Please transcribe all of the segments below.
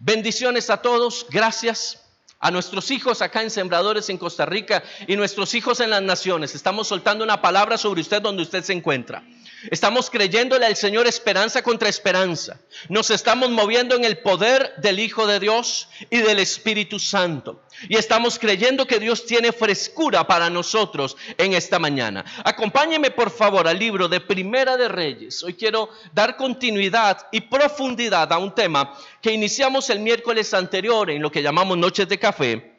Bendiciones a todos, gracias a nuestros hijos acá en Sembradores en Costa Rica y nuestros hijos en las naciones. Estamos soltando una palabra sobre usted donde usted se encuentra. Estamos creyéndole al Señor esperanza contra esperanza. Nos estamos moviendo en el poder del Hijo de Dios y del Espíritu Santo. Y estamos creyendo que Dios tiene frescura para nosotros en esta mañana. Acompáñeme por favor al libro de Primera de Reyes. Hoy quiero dar continuidad y profundidad a un tema que iniciamos el miércoles anterior en lo que llamamos Noches de Café,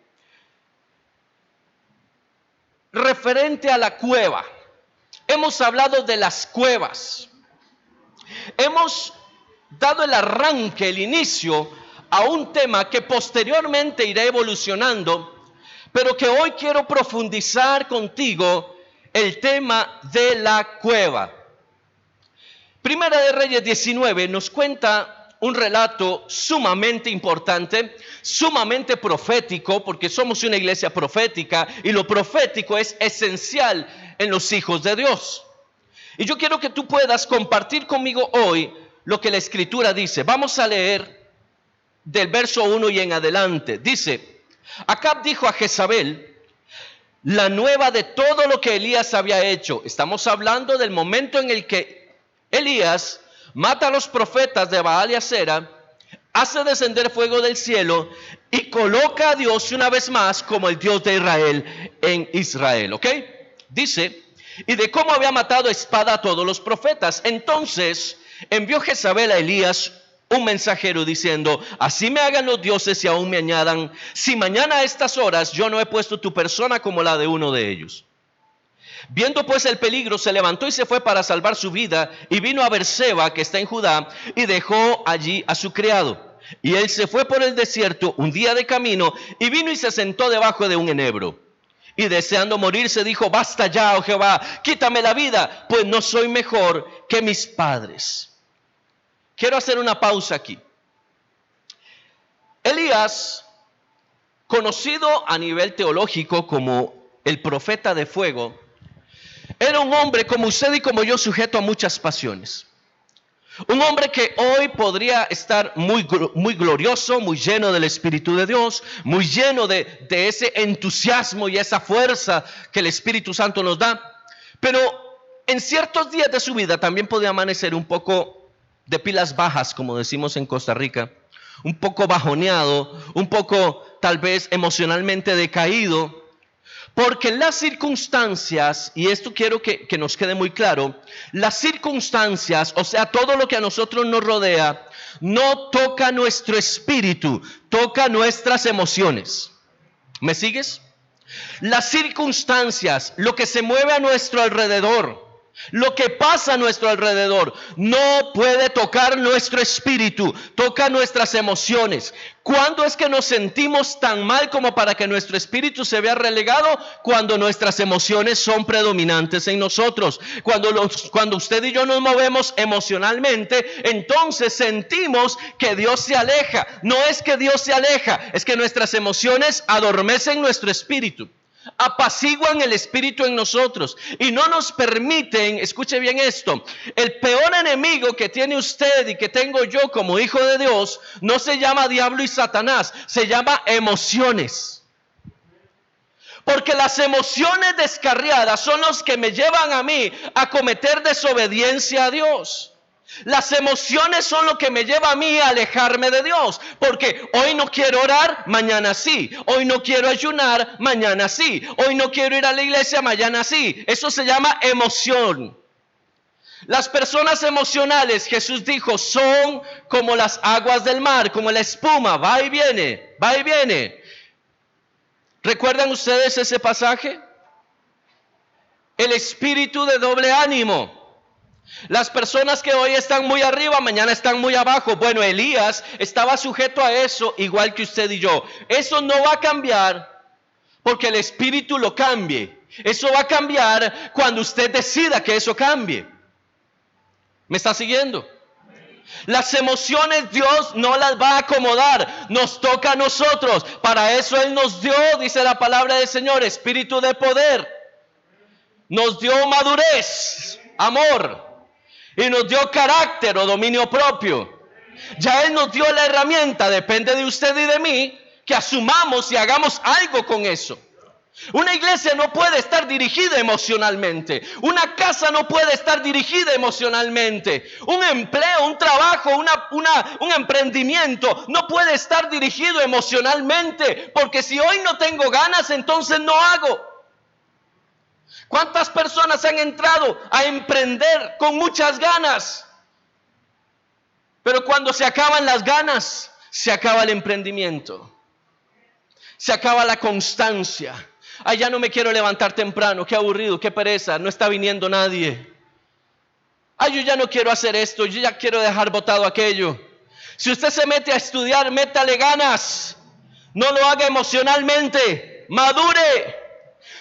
referente a la cueva. Hemos hablado de las cuevas. Hemos dado el arranque, el inicio a un tema que posteriormente irá evolucionando, pero que hoy quiero profundizar contigo, el tema de la cueva. Primera de Reyes 19 nos cuenta un relato sumamente importante, sumamente profético, porque somos una iglesia profética y lo profético es esencial en los hijos de Dios. Y yo quiero que tú puedas compartir conmigo hoy lo que la Escritura dice. Vamos a leer del verso 1 y en adelante. Dice: Acab dijo a Jezabel la nueva de todo lo que Elías había hecho. Estamos hablando del momento en el que Elías mata a los profetas de Baal y Acera, hace descender fuego del cielo y coloca a Dios una vez más como el Dios de Israel en Israel, ¿ok? Dice, y de cómo había matado a espada a todos los profetas. Entonces envió Jezabel a Elías un mensajero diciendo: así me hagan los dioses y aún me añadan, si mañana a estas horas yo no he puesto tu persona como la de uno de ellos. Viendo pues el peligro, se levantó y se fue para salvar su vida, y vino a Berseba, que está en Judá, y dejó allí a su criado. Y él se fue por el desierto un día de camino, y vino y se sentó debajo de un enebro. Y deseando morirse dijo: basta ya, oh Jehová, quítame la vida, pues no soy mejor que mis padres. Quiero hacer una pausa aquí. Elías, conocido a nivel teológico como el profeta de fuego, era un hombre como usted y como yo, sujeto a muchas pasiones. Un hombre que hoy podría estar muy glorioso, muy lleno del Espíritu de Dios, muy lleno de ese entusiasmo y esa fuerza que el Espíritu Santo nos da. Pero en ciertos días de su vida también podía amanecer un poco de pilas bajas, como decimos en Costa Rica. Un poco bajoneado, un poco tal vez emocionalmente decaído. Porque las circunstancias, y esto quiero que nos quede muy claro, las circunstancias, o sea, todo lo que a nosotros nos rodea, no toca nuestro espíritu, toca nuestras emociones. ¿Me sigues? Las circunstancias, lo que se mueve a nuestro alrededor, lo que pasa a nuestro alrededor, no puede tocar nuestro espíritu, toca nuestras emociones. ¿Cuándo es que nos sentimos tan mal como para que nuestro espíritu se vea relegado? Cuando nuestras emociones son predominantes en nosotros. Cuando usted y yo nos movemos emocionalmente, entonces sentimos que Dios se aleja. No es que Dios se aleja, es que nuestras emociones adormecen nuestro espíritu, apaciguan el espíritu en nosotros y no nos permiten, escuche bien esto, el peor enemigo que tiene usted y que tengo yo como hijo de Dios no se llama diablo y Satanás, se llama emociones. Porque las emociones descarriadas son los que me llevan a mí a cometer desobediencia a Dios. Las emociones son lo que me lleva a mí a alejarme de Dios, porque hoy no quiero orar, mañana sí. Hoy no quiero ayunar, mañana sí. Hoy no quiero ir a la iglesia, mañana sí. Eso se llama emoción. Las personas emocionales, Jesús dijo, son como las aguas del mar, como la espuma, va y viene, va y viene. ¿Recuerdan ustedes ese pasaje? El espíritu de doble ánimo. Las personas que hoy están muy arriba, mañana están muy abajo. Bueno, Elías estaba sujeto a eso, igual que usted y yo. Eso no va a cambiar porque el espíritu lo cambie. Eso va a cambiar cuando usted decida que eso cambie. ¿Me está siguiendo? Las emociones Dios no las va a acomodar, nos toca a nosotros. Para eso Él nos dio, dice la palabra del Señor, espíritu de poder. Nos dio madurez, amor. Y nos dio carácter o dominio propio. Ya Él nos dio la herramienta, depende de usted y de mí, que asumamos y hagamos algo con eso. Una iglesia no puede estar dirigida emocionalmente. Una casa no puede estar dirigida emocionalmente. Un empleo, un trabajo, un emprendimiento no puede estar dirigido emocionalmente. Porque si hoy no tengo ganas, entonces no hago. ¿Cuántas personas han entrado a emprender con muchas ganas? Pero cuando se acaban las ganas, se acaba el emprendimiento. Se acaba la constancia. Ay, ya no me quiero levantar temprano, qué aburrido, qué pereza, no está viniendo nadie. Ay, yo ya no quiero hacer esto, yo ya quiero dejar botado aquello. Si usted se mete a estudiar, métale ganas. No lo haga emocionalmente, madure.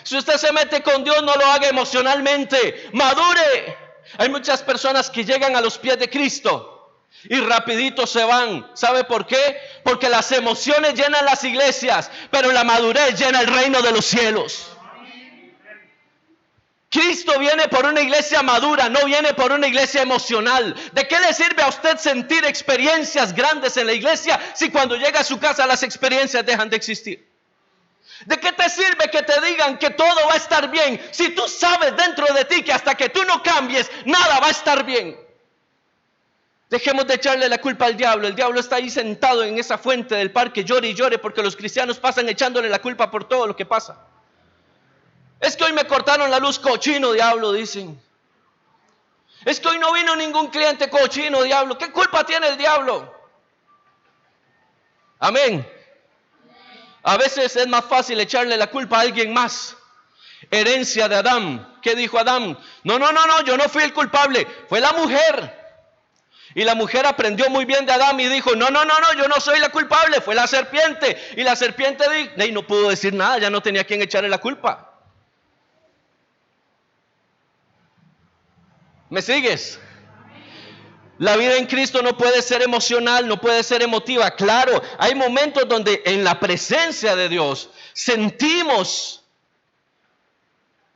Si usted se mete con Dios, no lo haga emocionalmente, madure. Hay muchas personas que llegan a los pies de Cristo y rapidito se van. ¿Sabe por qué? Porque las emociones llenan las iglesias, pero la madurez llena el reino de los cielos. Cristo viene por una iglesia madura, no viene por una iglesia emocional. ¿De qué le sirve a usted sentir experiencias grandes en la iglesia si cuando llega a su casa las experiencias dejan de existir? ¿De qué te sirve que te digan que todo va a estar bien si tú sabes dentro de ti que hasta que tú no cambies, nada va a estar bien? Dejemos de echarle la culpa al diablo. El diablo está ahí sentado en esa fuente del parque, llore y llore, porque los cristianos pasan echándole la culpa por todo lo que pasa. Es que hoy me cortaron la luz, cochino diablo, dicen. Es que hoy no vino ningún cliente, cochino diablo. ¿Qué culpa tiene el diablo? Amén. A veces es más fácil echarle la culpa a alguien más. Herencia de Adán. ¿Qué dijo Adán? No, yo no fui el culpable, fue la mujer. Y la mujer aprendió muy bien de Adán y dijo, no, yo no soy la culpable, fue la serpiente. Y la serpiente no pudo decir nada, ya no tenía quien echarle la culpa. ¿Me sigues? La vida en Cristo no puede ser emocional, no puede ser emotiva. Claro, hay momentos donde en la presencia de Dios sentimos.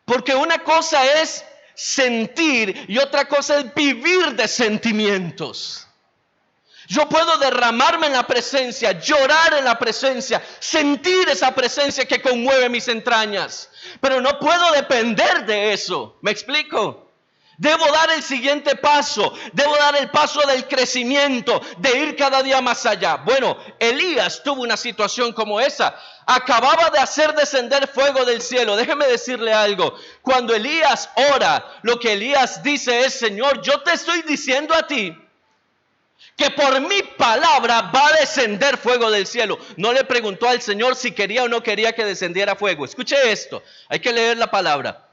Porque una cosa es sentir y otra cosa es vivir de sentimientos. Yo puedo derramarme en la presencia, llorar en la presencia, sentir esa presencia que conmueve mis entrañas, pero no puedo depender de eso. ¿Me explico? Debo dar el siguiente paso, debo dar el paso del crecimiento, de ir cada día más allá. Bueno, Elías tuvo una situación como esa. Acababa de hacer descender fuego del cielo. Déjeme decirle algo. Cuando Elías ora, lo que Elías dice es, Señor, yo te estoy diciendo a ti que por mi palabra va a descender fuego del cielo. No le preguntó al Señor si quería o no quería que descendiera fuego. Escuche esto, hay que leer la palabra.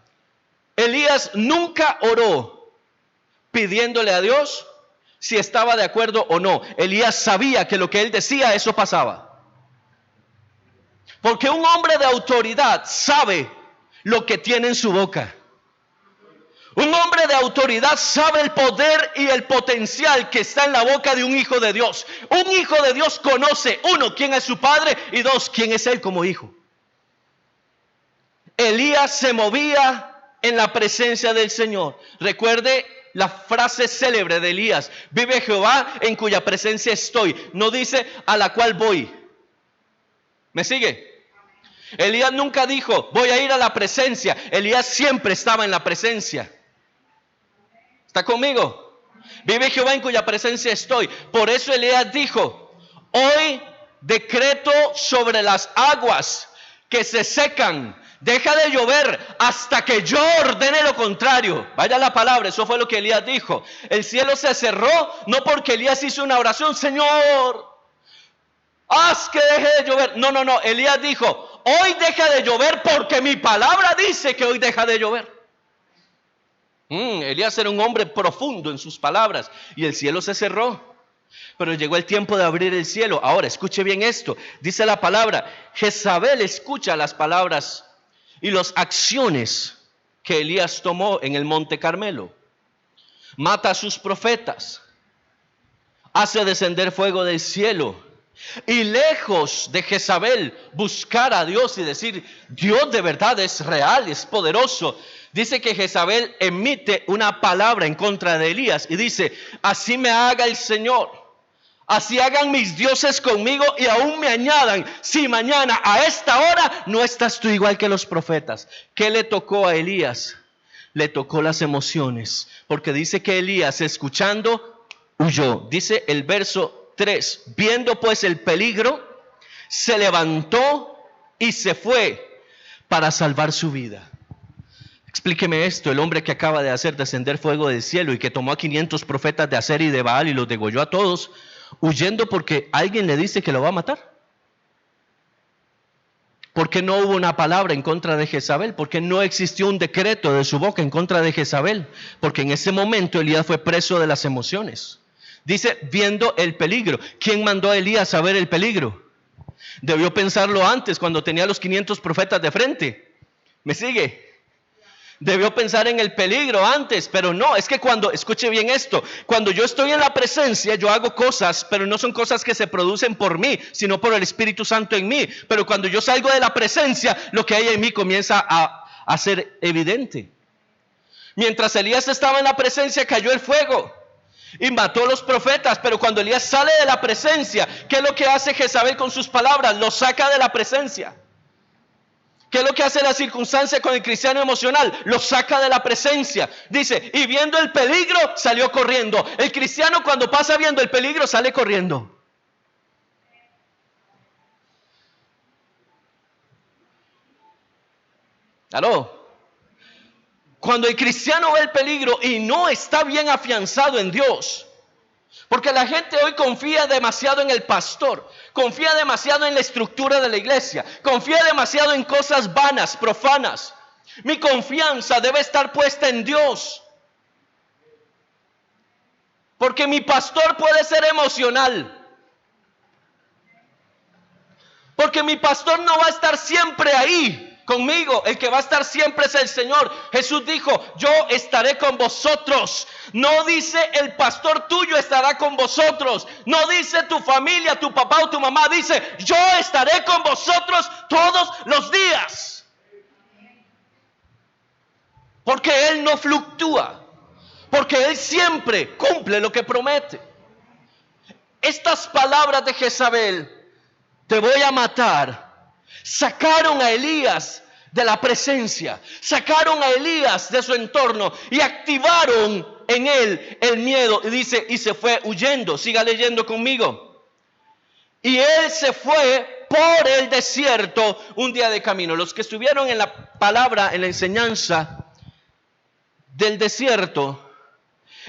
Elías nunca oró pidiéndole a Dios si estaba de acuerdo o no. Elías sabía que lo que él decía, eso pasaba. Porque un hombre de autoridad sabe lo que tiene en su boca. Un hombre de autoridad sabe el poder y el potencial que está en la boca de un hijo de Dios. Un hijo de Dios conoce, uno, quién es su padre, y dos, quién es él como hijo. Elías se movía en la presencia del Señor. Recuerde la frase célebre de Elías: vive Jehová en cuya presencia estoy. No dice a la cual voy. ¿Me sigue? Elías nunca dijo voy a ir a la presencia. Elías siempre estaba en la presencia. ¿Está conmigo? Vive Jehová en cuya presencia estoy. Por eso Elías dijo: hoy decreto sobre las aguas que se secan. Deja de llover hasta que yo ordene lo contrario. Vaya la palabra, eso fue lo que Elías dijo. El cielo se cerró, no porque Elías hizo una oración, Señor, haz que deje de llover. No, Elías dijo, hoy deja de llover porque mi palabra dice que hoy deja de llover. Elías era un hombre profundo en sus palabras y el cielo se cerró. Pero llegó el tiempo de abrir el cielo. Ahora, escuche bien esto. Dice la palabra, Jezabel escucha las palabras y las acciones que Elías tomó en el monte Carmelo. Mata a sus profetas, hace descender fuego del cielo, y lejos de Jezabel buscar a Dios y decir, Dios de verdad es real, es poderoso, dice que Jezabel emite una palabra en contra de Elías y dice, así me haga el Señor, Así hagan mis dioses conmigo y aún me añadan, si mañana a esta hora no estás tú igual que los profetas. ¿Qué le tocó a Elías? Le tocó las emociones, porque dice que Elías, escuchando, huyó. Dice el verso 3, viendo pues el peligro, se levantó y se fue para salvar su vida. Explíqueme esto, el hombre que acaba de hacer descender fuego del cielo y que tomó a 500 profetas de Aser y de Baal y los degolló a todos, huyendo porque alguien le dice que lo va a matar. Porque no hubo una palabra en contra de Jezabel, porque no existió un decreto de su boca en contra de Jezabel, porque en ese momento Elías fue preso de las emociones. Dice, viendo el peligro. ¿Quién mandó a Elías a ver el peligro? Debió pensarlo antes, cuando tenía los 500 profetas de frente. ¿Me sigue? Debió pensar en el peligro antes, pero no, es que cuando, escuche bien esto, cuando yo estoy en la presencia, yo hago cosas, pero no son cosas que se producen por mí, sino por el Espíritu Santo en mí. Pero cuando yo salgo de la presencia, lo que hay en mí comienza a ser evidente. Mientras Elías estaba en la presencia, cayó el fuego y mató a los profetas, pero cuando Elías sale de la presencia, ¿qué es lo que hace Jezabel con sus palabras? Lo saca de la presencia. ¿Qué es lo que hace la circunstancia con el cristiano emocional? Lo saca de la presencia. Dice, y viendo el peligro, salió corriendo. El cristiano cuando pasa viendo el peligro, sale corriendo. ¿Aló? Cuando el cristiano ve el peligro y no está bien afianzado en Dios, porque la gente hoy confía demasiado en el pastor, confía demasiado en la estructura de la iglesia, confía demasiado en cosas vanas, profanas. Mi confianza debe estar puesta en Dios. Porque mi pastor puede ser emocional. Porque mi pastor no va a estar siempre ahí conmigo. El que va a estar siempre es el Señor. Jesús dijo, yo estaré con vosotros. No dice el pastor tuyo estará con vosotros. No dice tu familia, tu papá o tu mamá. Dice, yo estaré con vosotros todos los días. Porque Él no fluctúa. Porque Él siempre cumple lo que promete. Estas palabras de Jezabel, te voy a matar, sacaron a Elías de la presencia, sacaron a Elías de su entorno y activaron en él el miedo. Y dice, y se fue huyendo. Siga leyendo conmigo. Y él se fue por el desierto un día de camino. Los que estuvieron en la palabra, en la enseñanza del desierto,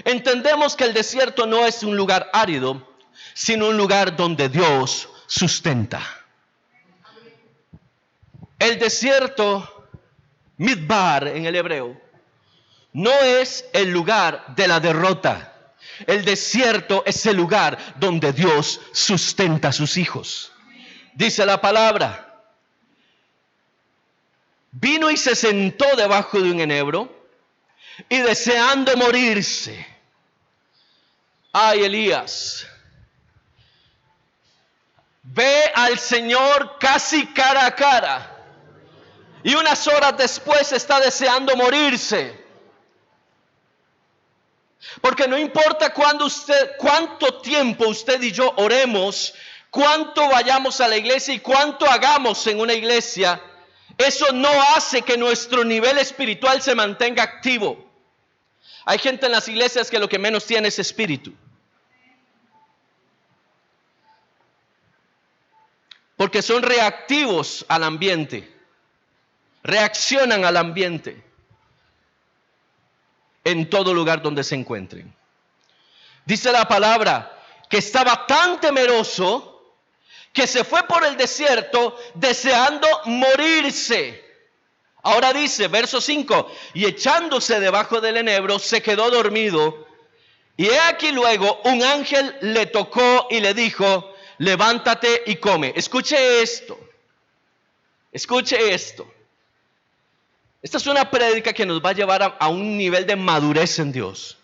entendemos que el desierto no es un lugar árido, sino un lugar donde Dios sustenta. El desierto, Midbar en el hebreo, no es el lugar de la derrota. El desierto es el lugar donde Dios sustenta a sus hijos. Dice la palabra, vino y se sentó debajo de un enebro y deseando morirse. Ay, Elías, ve al Señor casi cara a cara y unas horas después está deseando morirse. Porque no importa cuánto tiempo usted y yo oremos, cuánto vayamos a la iglesia y cuánto hagamos en una iglesia, eso no hace que nuestro nivel espiritual se mantenga activo. Hay gente en las iglesias que lo que menos tiene es espíritu. Porque son reactivos al ambiente. Reaccionan al ambiente. En todo lugar donde se encuentren. Dice la palabra que estaba tan temeroso que se fue por el desierto deseando morirse. Ahora dice, verso 5, y echándose debajo del enebro se quedó dormido. Y he aquí luego un ángel le tocó y le dijo, levántate y come. Escuche esto. Escuche esto. Esta es una prédica que nos va a llevar a un nivel de madurez en Dios.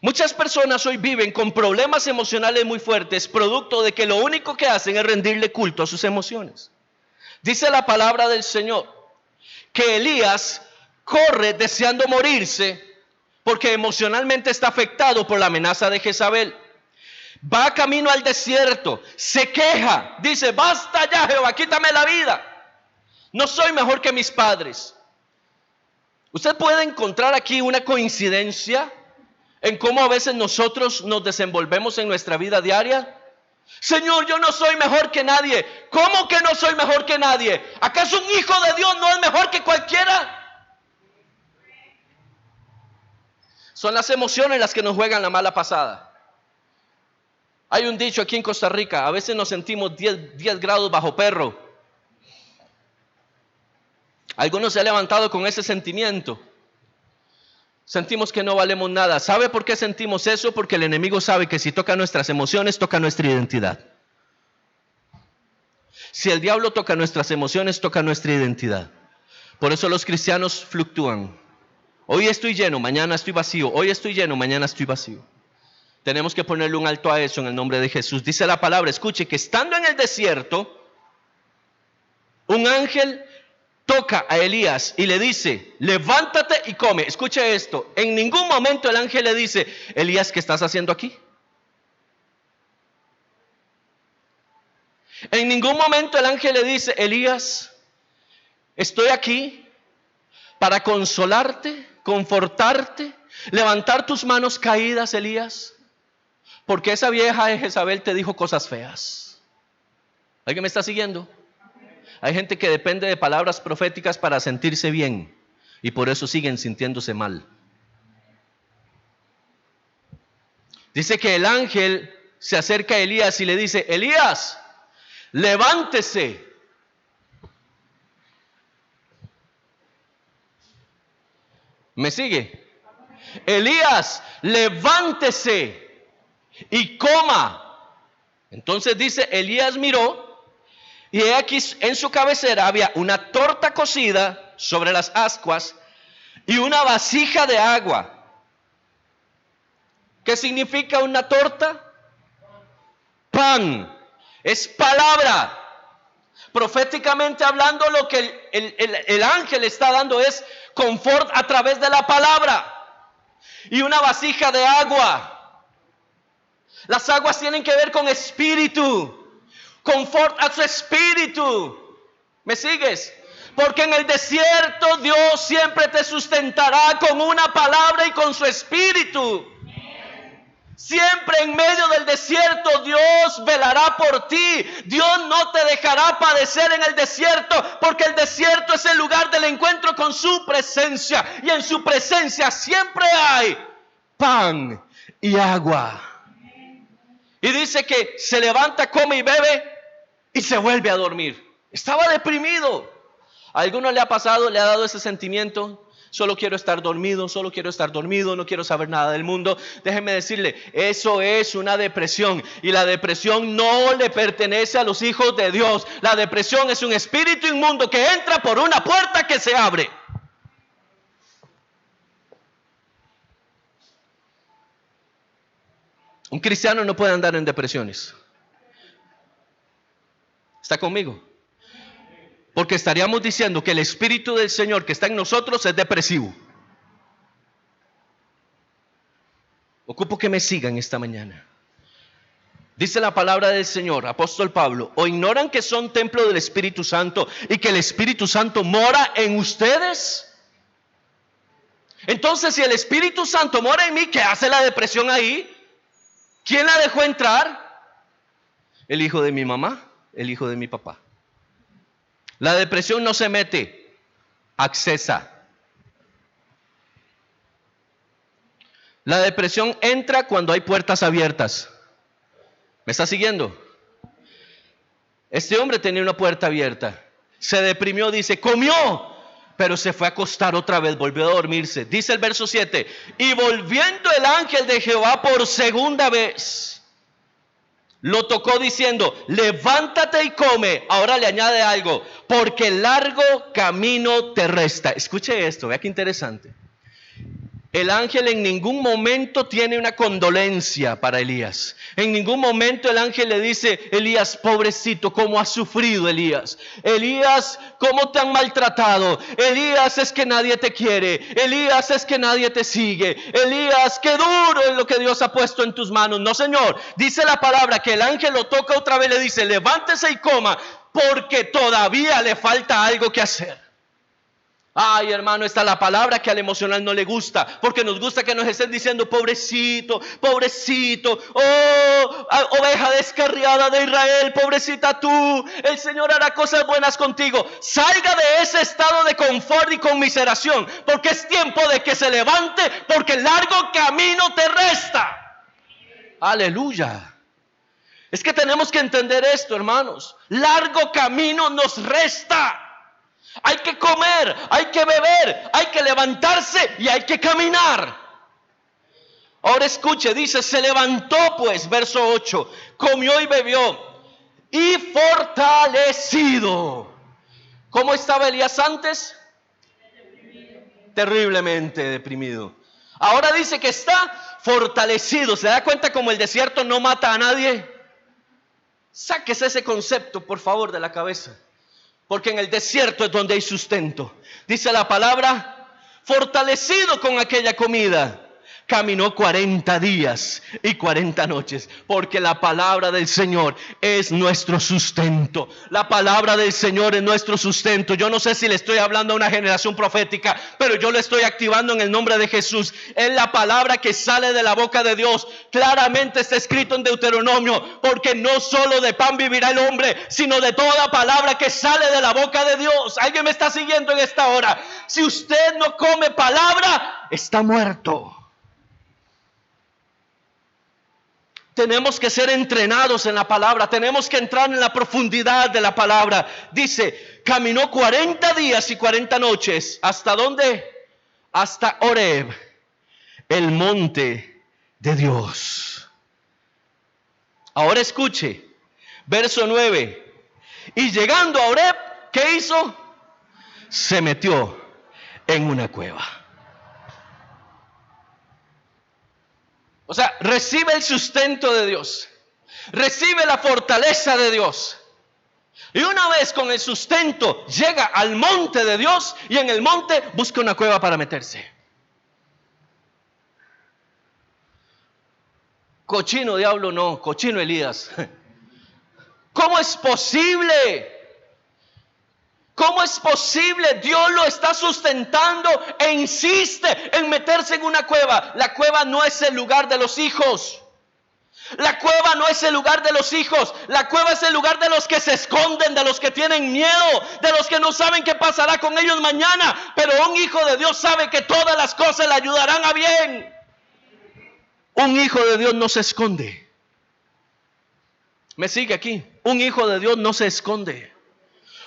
Muchas personas hoy viven con problemas emocionales muy fuertes, producto de que lo único que hacen es rendirle culto a sus emociones. Dice la palabra del Señor que Elías corre deseando morirse porque emocionalmente está afectado por la amenaza de Jezabel. Va camino al desierto, se queja, dice, basta ya Jehová, quítame la vida. No soy mejor que mis padres. Usted puede encontrar aquí una coincidencia en cómo a veces nosotros nos desenvolvemos en nuestra vida diaria. Señor, yo no soy mejor que nadie. ¿Cómo que no soy mejor que nadie? ¿Acaso un hijo de Dios no es mejor que cualquiera? Son las emociones las que nos juegan la mala pasada. Hay un dicho aquí en Costa Rica, a veces nos sentimos 10 grados bajo perro. Algunos se han levantado con ese sentimiento. Sentimos que no valemos nada. ¿Sabe por qué sentimos eso? Porque el enemigo sabe que si toca nuestras emociones, toca nuestra identidad. Si el diablo toca nuestras emociones, toca nuestra identidad. Por eso los cristianos fluctúan. Hoy estoy lleno, mañana estoy vacío. Hoy estoy lleno, mañana estoy vacío. Tenemos que ponerle un alto a eso en el nombre de Jesús. Dice la palabra, escuche, que estando en el desierto, un ángel toca a Elías y le dice, levántate y come. Escuche esto, en ningún momento el ángel le dice, Elías, ¿qué estás haciendo aquí? En ningún momento el ángel le dice, Elías, estoy aquí para consolarte, confortarte, levantar tus manos caídas, Elías, porque esa vieja de Jezabel te dijo cosas feas. ¿Alguien me está siguiendo? Hay gente que depende de palabras proféticas para sentirse bien y por eso siguen sintiéndose mal. Dice que el ángel se acerca a Elías y le dice, Elías, levántese. ¿Me sigue? Elías, levántese y coma. Entonces dice, Elías miró y he aquí en su cabecera había una torta cocida sobre las ascuas y una vasija de agua. ¿Qué significa una torta? Pan. Es palabra. Proféticamente hablando, lo que el ángel está dando es confort a través de la palabra. Y una vasija de agua. Las aguas tienen que ver con espíritu. Confort a su espíritu. ¿Me sigues? Porque en el desierto Dios siempre te sustentará con una palabra y con su espíritu. Siempre en medio del desierto Dios velará por ti. Dios no te dejará padecer en el desierto, porque el desierto es el lugar del encuentro con su presencia. Y en su presencia siempre hay pan y agua. Y dice que se levanta, come y bebe y se vuelve a dormir. Estaba deprimido. ¿A alguno le ha pasado, le ha dado ese sentimiento? Solo quiero estar dormido, no quiero saber nada del mundo. Déjeme decirle, eso es una depresión. Y la depresión no le pertenece a los hijos de Dios. La depresión es un espíritu inmundo que entra por una puerta que se abre. Un cristiano no puede andar en depresiones. ¿Está conmigo? Porque estaríamos diciendo que el Espíritu del Señor que está en nosotros es depresivo. Ocupo que me sigan esta mañana. Dice la palabra del Señor, apóstol Pablo, ¿o ignoran que son templo del Espíritu Santo y que el Espíritu Santo mora en ustedes? Entonces, si el Espíritu Santo mora en mí, ¿qué hace la depresión ahí? ¿Quién la dejó entrar? El hijo de mi mamá, el hijo de mi papá. La depresión no se mete, accesa. La depresión entra cuando hay puertas abiertas. ¿Me está siguiendo? Este hombre tenía una puerta abierta. Se deprimió, dice, comió, pero se fue a acostar otra vez, volvió a dormirse. Dice el verso 7, y volviendo el ángel de Jehová por segunda vez, lo tocó diciendo, levántate y come. Ahora le añade algo, porque largo camino te resta. Escuche esto, vea qué interesante. El ángel en ningún momento tiene una condolencia para Elías. En ningún momento el ángel le dice: Elías, pobrecito, ¿cómo has sufrido, Elías? Elías, ¿cómo te han maltratado? Elías, es que nadie te quiere. Elías, es que nadie te sigue. Elías, qué duro es lo que Dios ha puesto en tus manos. No, Señor. Dice la palabra que el ángel lo toca otra vez, le dice: levántese y coma, porque todavía le falta algo que hacer. Ay, hermano, esta es la palabra que al emocional no le gusta, porque nos gusta que nos estén diciendo: pobrecito, pobrecito, oh, oveja descarriada de Israel, pobrecita tú, el Señor hará cosas buenas contigo. Salga de ese estado de confort y conmiseración, porque es tiempo de que se levante, porque el largo camino te resta. Aleluya. Es que tenemos que entender esto, hermanos. Largo camino nos resta. Hay que comer, hay que beber, hay que levantarse y hay que caminar. Ahora escuche, dice: se levantó pues, verso 8, comió y bebió, y fortalecido. ¿Cómo estaba Elías antes? Terriblemente deprimido. Ahora dice que está fortalecido. ¿Se da cuenta cómo el desierto no mata a nadie? Sáquese ese concepto, por favor, de la cabeza. Porque en el desierto es donde hay sustento. Dice la palabra: fortalecido con aquella comida, caminó 40 días y 40 noches. Porque la palabra del Señor es nuestro sustento. La palabra del Señor es nuestro sustento. Yo no sé si le estoy hablando a una generación profética, pero yo le estoy activando en el nombre de Jesús. Es la palabra que sale de la boca de Dios. Claramente está escrito en Deuteronomio: porque no solo de pan vivirá el hombre, sino de toda palabra que sale de la boca de Dios. ¿Alguien me está siguiendo en esta hora? Si usted no come palabra, está muerto. Tenemos que ser entrenados en la palabra. Tenemos que entrar en la profundidad de la palabra. Dice: caminó 40 días y 40 noches. ¿Hasta dónde? Hasta Horeb, el monte de Dios. Ahora escuche, verso 9. Y llegando a Horeb, ¿qué hizo? Se metió en una cueva. O sea, recibe el sustento de Dios, recibe la fortaleza de Dios. Y una vez con el sustento, llega al monte de Dios, y en el monte busca una cueva para meterse. Cochino diablo, no, cochino Elías. ¿Cómo es posible? ¿Cómo es posible? Dios lo está sustentando e insiste en meterse en una cueva. La cueva no es el lugar de los hijos. La cueva no es el lugar de los hijos. La cueva es el lugar de los que se esconden, de los que tienen miedo, de los que no saben qué pasará con ellos mañana. Pero un hijo de Dios sabe que todas las cosas le ayudarán a bien. Un hijo de Dios no se esconde. ¿Me sigue aquí? Un hijo de Dios no se esconde.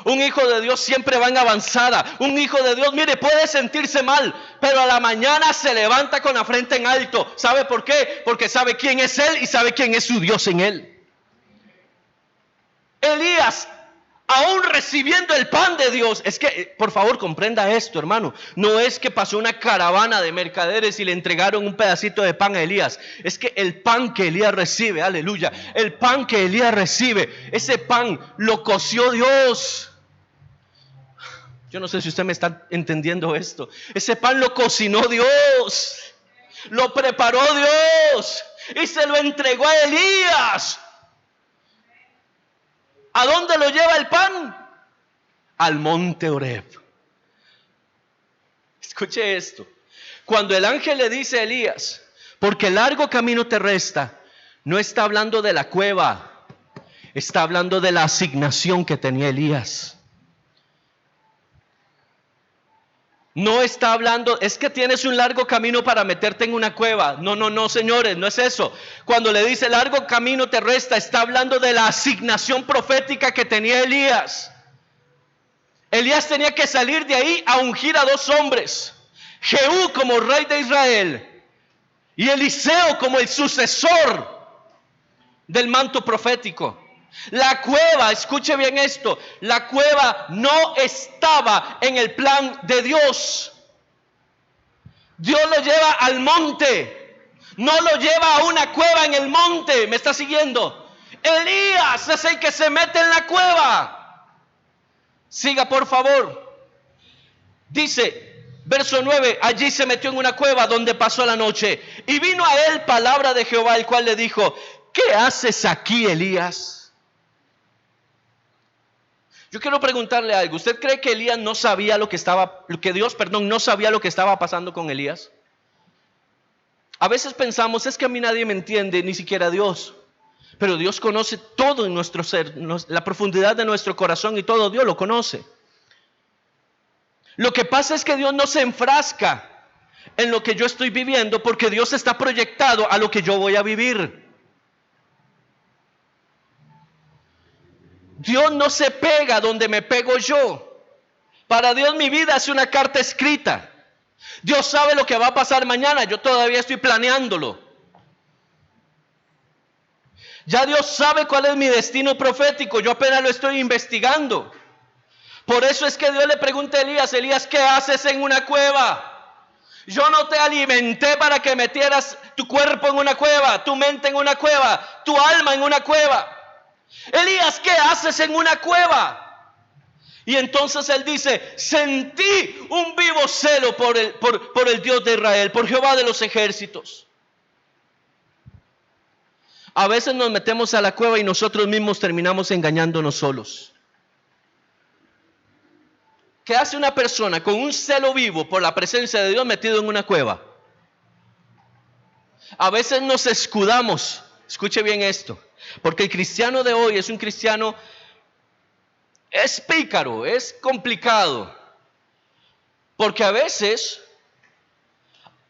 Un hijo de Dios siempre va en avanzada. Un hijo de Dios, mire, puede sentirse mal, pero a la mañana se levanta con la frente en alto. ¿Sabe por qué? Porque sabe quién es Él y sabe quién es su Dios en Él. Elías, aún recibiendo el pan de Dios, es que, por favor, comprenda esto, hermano. No es que pasó una caravana de mercaderes y le entregaron un pedacito de pan a Elías. Es que el pan que Elías recibe, aleluya, el pan que Elías recibe, ese pan lo coció Dios. Yo no sé si usted me está entendiendo esto. Ese pan lo cocinó Dios, lo preparó Dios y se lo entregó a Elías. ¿A dónde lo lleva el pan? Al monte Horeb. Escuche esto. Cuando el ángel le dice a Elías: porque largo camino te resta, no está hablando de la cueva, está hablando de la asignación que tenía Elías. No está hablando, es que tienes un largo camino para meterte en una cueva. No, señores, no es eso. Cuando le dice largo camino te resta, está hablando de la asignación profética que tenía Elías. Elías tenía que salir de ahí a ungir a 2 hombres. Jehú como rey de Israel y Eliseo como el sucesor del manto profético. La cueva, escuche bien esto, la cueva no estaba en el plan de Dios. Dios lo lleva al monte, no lo lleva a una cueva en el monte. ¿Me está siguiendo? Elías es el que se mete en la cueva. Siga, por favor. Dice, verso 9, allí se metió en una cueva donde pasó la noche. Y vino a él palabra de Jehová, el cual le dijo, ¿qué haces aquí, Elías? Yo quiero preguntarle algo. ¿Usted cree que Elías no sabía Dios no sabía lo que estaba pasando con Elías? A veces pensamos, es que a mí nadie me entiende, ni siquiera Dios. Pero Dios conoce todo en nuestro ser, la profundidad de nuestro corazón, y todo Dios lo conoce. Lo que pasa es que Dios no se enfrasca en lo que yo estoy viviendo, porque Dios está proyectado a lo que yo voy a vivir. Dios no se pega donde me pego yo. Para Dios mi vida es una carta escrita. Dios sabe lo que va a pasar mañana, yo todavía estoy planeándolo. Ya Dios sabe cuál es mi destino profético, yo apenas lo estoy investigando. Por eso es que Dios le pregunta a Elías, Elías, ¿qué haces en una cueva? Yo no te alimenté para que metieras tu cuerpo en una cueva, tu mente en una cueva, tu alma en una cueva. Elías, ¿qué haces en una cueva? Y entonces él dice, sentí un vivo celo por el Dios de Israel, por Jehová de los ejércitos. A veces nos metemos a la cueva y nosotros mismos terminamos engañándonos solos. ¿Qué hace una persona con un celo vivo por la presencia de Dios metido en una cueva? A veces nos escudamos, escuche bien esto, porque el cristiano de hoy es un cristiano, es pícaro, es complicado, porque a veces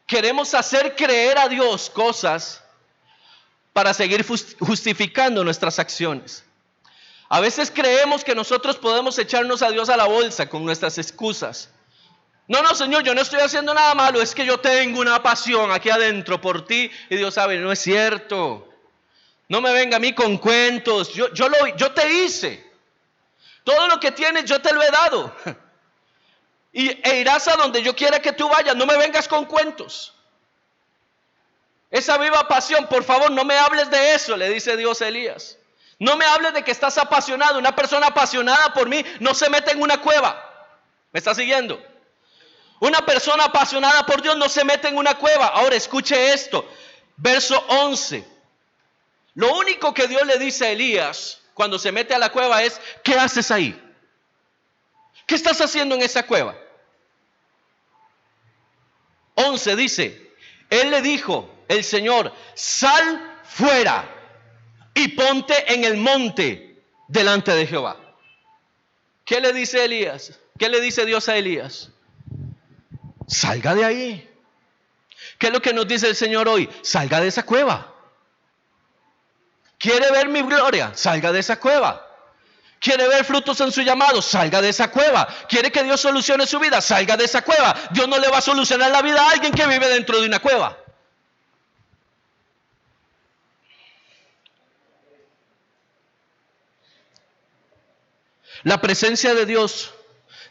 queremos hacer creer a Dios cosas para seguir justificando nuestras acciones. A veces creemos que nosotros podemos echarnos a Dios a la bolsa con nuestras excusas. No, Señor, yo no estoy haciendo nada malo, es que yo tengo una pasión aquí adentro por ti. Y Dios sabe, no es cierto. No me venga a mí con cuentos, yo te hice. Todo lo que tienes yo te lo he dado. E irás a donde yo quiera que tú vayas, no me vengas con cuentos. Esa viva pasión, por favor, no me hables de eso, le dice Dios a Elías. No me hables de que estás apasionado. Una persona apasionada por mí no se mete en una cueva. ¿Me está siguiendo? Una persona apasionada por Dios no se mete en una cueva. Ahora escuche esto. Verso 11. Lo único que Dios le dice a Elías cuando se mete a la cueva es, ¿qué haces ahí? ¿Qué estás haciendo en esa cueva? 11 dice, él le dijo, el Señor, sal fuera y ponte en el monte delante de Jehová. ¿Qué le dice Elías? ¿Qué le dice Dios a Elías? Salga de ahí. ¿Qué es lo que nos dice el Señor hoy? Salga de esa cueva. ¿Quiere ver mi gloria? Salga de esa cueva. ¿Quiere ver frutos en su llamado? Salga de esa cueva. ¿Quiere que Dios solucione su vida? Salga de esa cueva. Dios no le va a solucionar la vida a alguien que vive dentro de una cueva. La presencia de Dios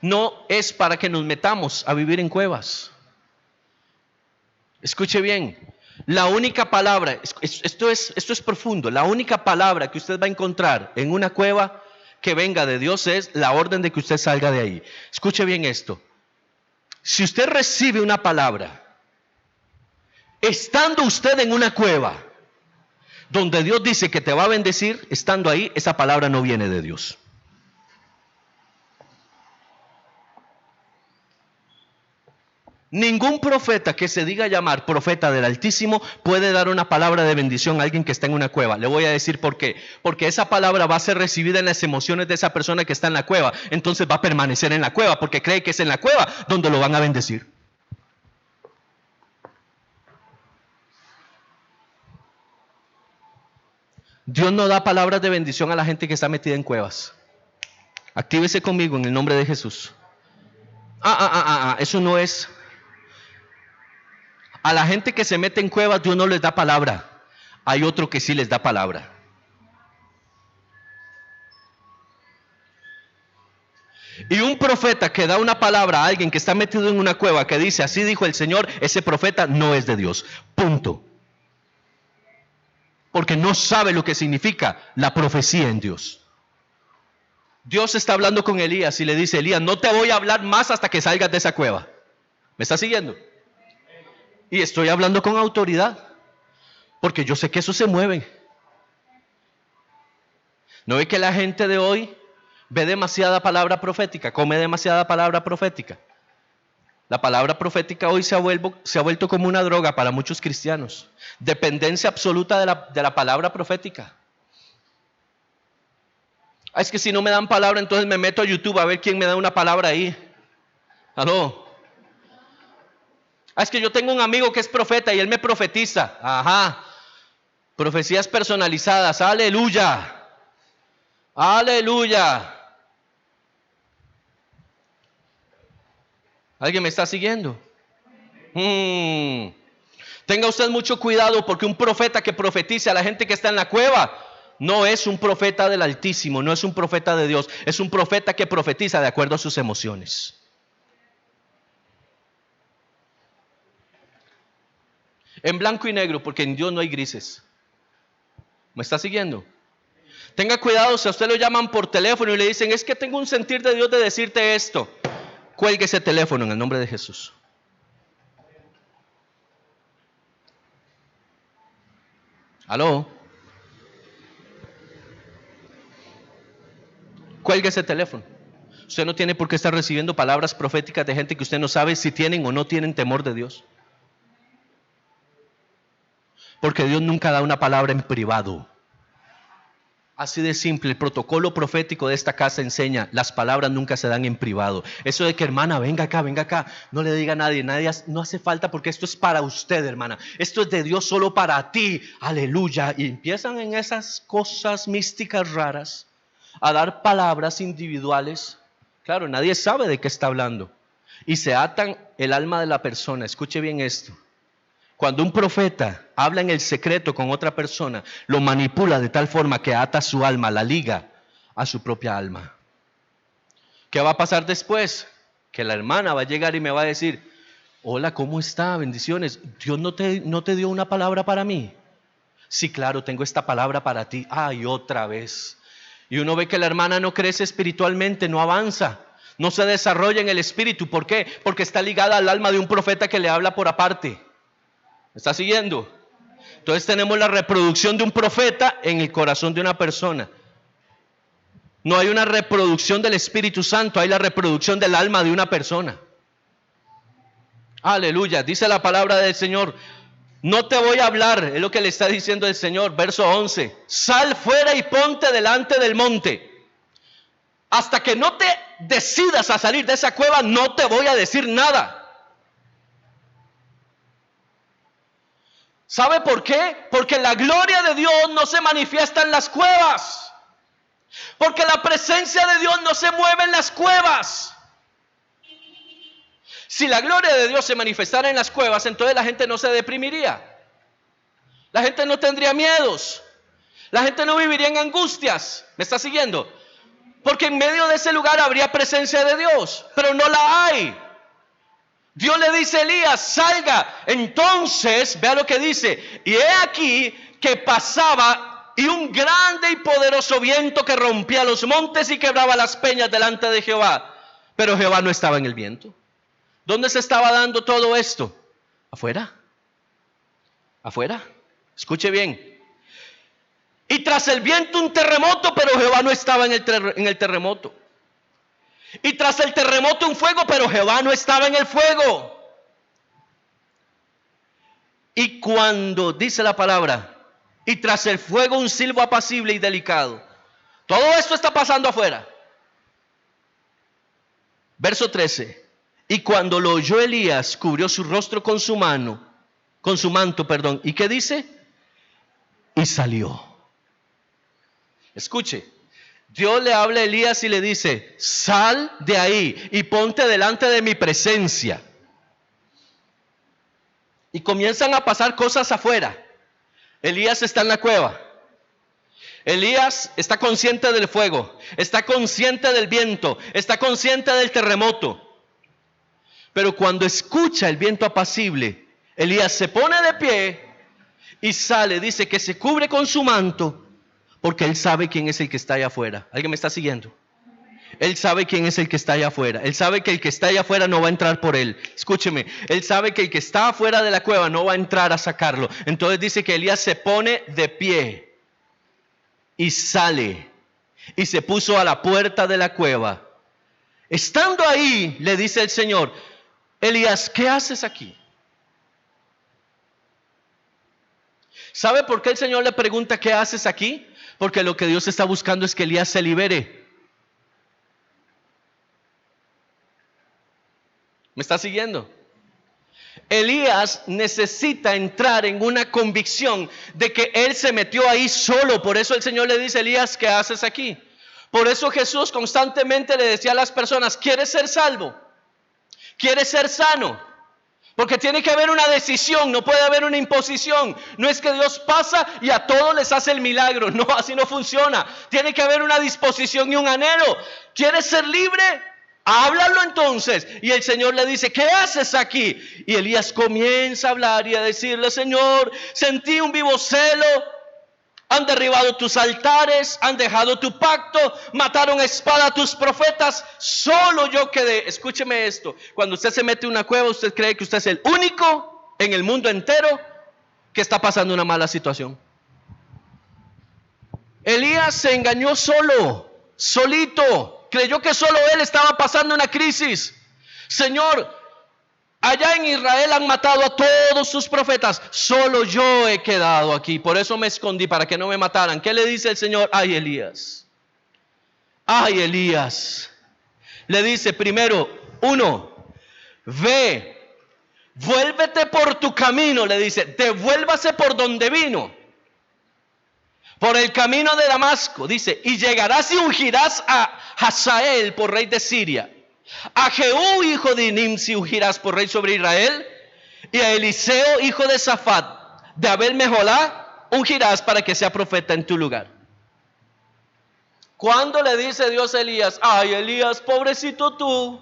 no es para que nos metamos a vivir en cuevas. Escuche bien, la única palabra, esto es profundo, la única palabra que usted va a encontrar en una cueva que venga de Dios es la orden de que usted salga de ahí. Escuche bien esto, si usted recibe una palabra, estando usted en una cueva, donde Dios dice que te va a bendecir, estando ahí, esa palabra no viene de Dios. Ningún profeta que se diga llamar profeta del Altísimo puede dar una palabra de bendición a alguien que está en una cueva. Le voy a decir por qué. Porque esa palabra va a ser recibida en las emociones de esa persona que está en la cueva. Entonces va a permanecer en la cueva porque cree que es en la cueva donde lo van a bendecir. Dios no da palabras de bendición a la gente que está metida en cuevas. Actívese conmigo en el nombre de Jesús. Eso no es. A la gente que se mete en cuevas, Dios no les da palabra. Hay otro que sí les da palabra. Y un profeta que da una palabra a alguien que está metido en una cueva, que dice, así dijo el Señor, ese profeta no es de Dios. Punto. Porque no sabe lo que significa la profecía en Dios. Dios está hablando con Elías y le dice, Elías, no te voy a hablar más hasta que salgas de esa cueva. ¿Me está siguiendo? Y estoy hablando con autoridad, porque yo sé que eso se mueve. ¿No ve que la gente de hoy ve demasiada palabra profética, come demasiada palabra profética? La palabra profética hoy se ha vuelto como una droga para muchos cristianos. Dependencia absoluta de la palabra profética. Es que si no me dan palabra, entonces me meto a YouTube a ver quién me da una palabra ahí. ¿Aló? Es que yo tengo un amigo que es profeta y él me profetiza. Ajá. Profecías personalizadas. Aleluya. Aleluya. ¿Alguien me está siguiendo? Tenga usted mucho cuidado, porque un profeta que profetice a la gente que está en la cueva no es un profeta del Altísimo, no es un profeta de Dios, es un profeta que profetiza de acuerdo a sus emociones. En blanco y negro, porque en Dios no hay grises. ¿Me está siguiendo? Tenga cuidado si a usted lo llaman por teléfono y le dicen, es que tengo un sentir de Dios de decirte esto. Cuelgue ese teléfono en el nombre de Jesús. ¿Aló? Cuelgue ese teléfono. Usted no tiene por qué estar recibiendo palabras proféticas de gente que usted no sabe si tienen o no tienen temor de Dios. Porque Dios nunca da una palabra en privado. Así de simple, el protocolo profético de esta casa enseña, las palabras nunca se dan en privado. Eso de que, hermana, venga acá, no le diga a nadie, no hace falta, porque esto es para usted, hermana. Esto es de Dios solo para ti, aleluya. Y empiezan en esas cosas místicas raras a dar palabras individuales. Claro, nadie sabe de qué está hablando. Y se atan el alma de la persona. Escuche bien esto. Cuando un profeta habla en el secreto con otra persona, lo manipula de tal forma que ata su alma, la liga a su propia alma. ¿Qué va a pasar después? Que la hermana va a llegar y me va a decir, hola, ¿cómo está? Bendiciones. ¿Dios no te dio una palabra para mí? Sí, claro, tengo esta palabra para ti. Ay, otra vez. Y uno ve que la hermana no crece espiritualmente, no avanza, no se desarrolla en el espíritu. ¿Por qué? Porque está ligada al alma de un profeta que le habla por aparte. ¿Me está siguiendo? Entonces tenemos la reproducción de un profeta en el corazón de una persona. No hay una reproducción del Espíritu Santo, hay la reproducción del alma de una persona. Aleluya, dice la palabra del Señor. No te voy a hablar, es lo que le está diciendo el Señor, verso 11. Sal fuera y ponte delante del monte. Hasta que no te decidas a salir de esa cueva, no te voy a decir nada. ¿Sabe por qué? Porque la gloria de Dios no se manifiesta en las cuevas. Porque la presencia de Dios no se mueve en las cuevas. Si la gloria de Dios se manifestara en las cuevas, entonces la gente no se deprimiría. La gente no tendría miedos. La gente no viviría en angustias. ¿Me está siguiendo? Porque en medio de ese lugar habría presencia de Dios, pero no la hay. Dios le dice a Elías, salga. Entonces, vea lo que dice. Y he aquí que pasaba y un grande y poderoso viento que rompía los montes y quebraba las peñas delante de Jehová. Pero Jehová no estaba en el viento. ¿Dónde se estaba dando todo esto? Afuera. Afuera. Escuche bien. Y tras el viento un terremoto, pero Jehová no estaba en el terremoto. Y tras el terremoto un fuego, pero Jehová no estaba en el fuego. Y cuando dice la palabra, y tras el fuego un silbo apacible y delicado. Todo esto está pasando afuera. Verso 13. Y cuando lo oyó Elías, cubrió su rostro con su manto. ¿Y qué dice? Y salió. Escuche. Dios le habla a Elías y le dice, sal de ahí y ponte delante de mi presencia. Y comienzan a pasar cosas afuera. Elías está en la cueva. Elías está consciente del fuego, está consciente del viento, está consciente del terremoto. Pero cuando escucha el viento apacible, Elías se pone de pie y sale. Dice que se cubre con su manto porque él sabe quién es el que está allá afuera. ¿Alguien me está siguiendo? Él sabe quién es el que está allá afuera. Él sabe que el que está allá afuera no va a entrar por él. Escúcheme, él sabe que el que está afuera de la cueva no va a entrar a sacarlo. Entonces dice que Elías se pone de pie y sale y se puso a la puerta de la cueva. Estando ahí, le dice el Señor: Elías, ¿qué haces aquí? ¿Sabe por qué el Señor le pregunta qué haces aquí? Porque lo que Dios está buscando es que Elías se libere. ¿Me está siguiendo? Elías necesita entrar en una convicción de que él se metió ahí solo. Por eso el Señor le dice: Elías, ¿qué haces aquí? Por eso Jesús constantemente le decía a las personas: ¿quieres ser salvo? ¿Quieres ser sano? Porque tiene que haber una decisión, no puede haber una imposición. No es que Dios pasa y a todos les hace el milagro. No, así no funciona. Tiene que haber una disposición y un anhelo. ¿Quieres ser libre? Háblalo entonces. Y el Señor le dice: ¿qué haces aquí? Y Elías comienza a hablar y a decirle: Señor, sentí un vivo celo. Han derribado tus altares, han dejado tu pacto, mataron a espada a tus profetas, solo yo quedé. Escúcheme esto: cuando usted se mete en una cueva, usted cree que usted es el único en el mundo entero que está pasando una mala situación. Elías se engañó solito, creyó que solo él estaba pasando una crisis. Señor, allá en Israel han matado a todos sus profetas, solo yo he quedado aquí, por eso me escondí, para que no me mataran. ¿Qué le dice el Señor? Ay, Elías. Ay, Elías. Le dice primero, ve, vuélvete por tu camino, le dice, devuélvase por donde vino, por el camino de Damasco, dice, y llegarás y ungirás a Hazael por rey de Siria. A Jehú, hijo de Nimsi, ungirás por rey sobre Israel, y a Eliseo, hijo de Safat, de Abel Meholá, ungirás para que sea profeta en tu lugar. ¿Cuándo le dice Dios a Elías? Ay, Elías, pobrecito tú,